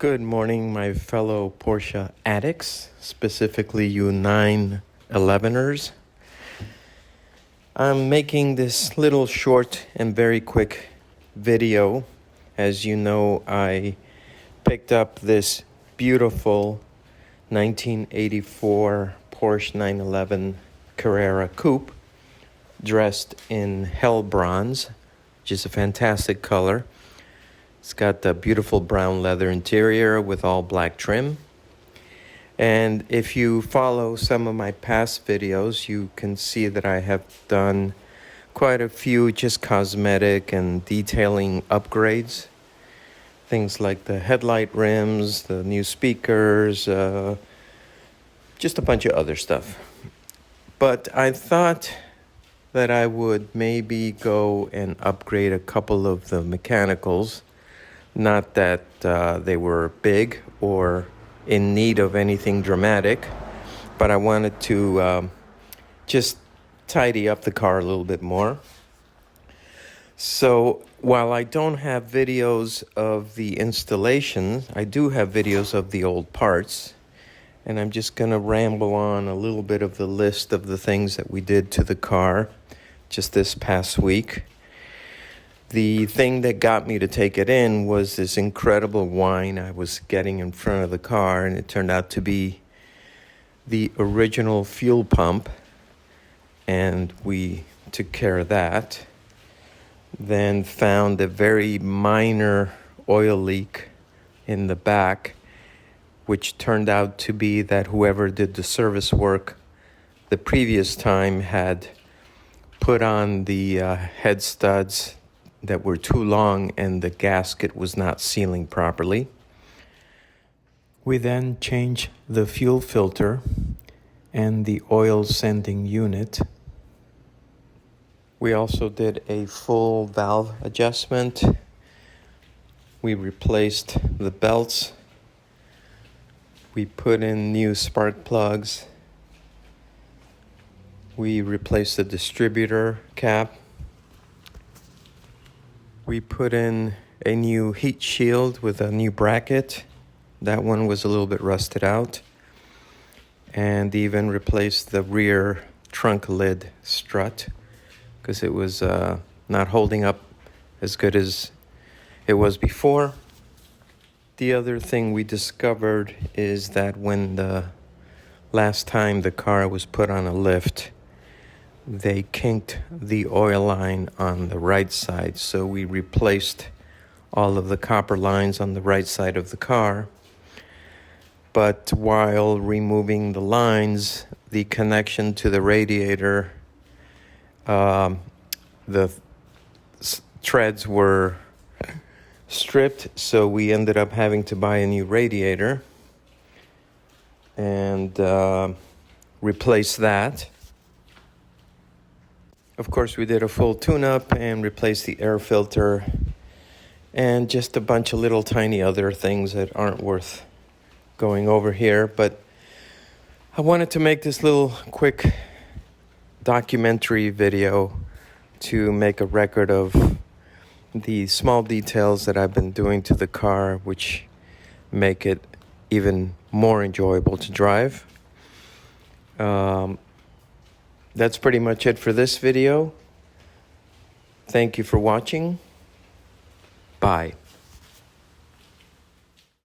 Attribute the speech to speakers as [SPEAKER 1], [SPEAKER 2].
[SPEAKER 1] Good morning, my fellow Porsche addicts, specifically you 911ers. I'm making this little short and very quick video. As you know, I picked up this beautiful 1984 Porsche 911 Carrera coupe dressed in hell bronze, which is a fantastic color. It's got the beautiful brown leather interior with all black trim. And if you follow some of my past videos, you can see that I have done quite a few just cosmetic and detailing upgrades. Things like the headlight rims, the new speakers, just a bunch of other stuff. But I thought that I would maybe go and upgrade a couple of the mechanicals. Not that they were big or in need of anything dramatic, but I wanted to just tidy up the car a little bit more. So while I don't have videos of the installation, I do have videos of the old parts, and I'm just going to ramble on a little bit of the list of the things that we did to the car just this past week. The thing that got me to take it in was this incredible whine I was getting in front of the car, and it turned out to be the original fuel pump, and we took care of that. Then found a very minor oil leak in the back, which turned out to be that whoever did the service work the previous time had put on the head studs that were too long and the gasket was not sealing properly. We then changed the fuel filter and the oil sending unit. We also did a full valve adjustment. We replaced the belts. We put in new spark plugs. We replaced the distributor cap. We put in a new heat shield with a new bracket. That one was a little bit rusted out. And even replaced the rear trunk lid strut because it was not holding up as good as it was before. The other thing we discovered is that when the last time the car was put on a lift, they kinked the oil line on the right side, so we replaced all of the copper lines on the right side of the car. But while removing the lines, the connection to the radiator, the treads were stripped, so we ended up having to buy a new radiator and replace that. Of course, we did a full tune-up and replaced the air filter and just a bunch of little tiny other things that aren't worth going over here. But I wanted to make this little quick documentary video to make a record of the small details that I've been doing to the car, which make it even more enjoyable to drive. That's pretty much it for this video. Thank you for watching. Bye.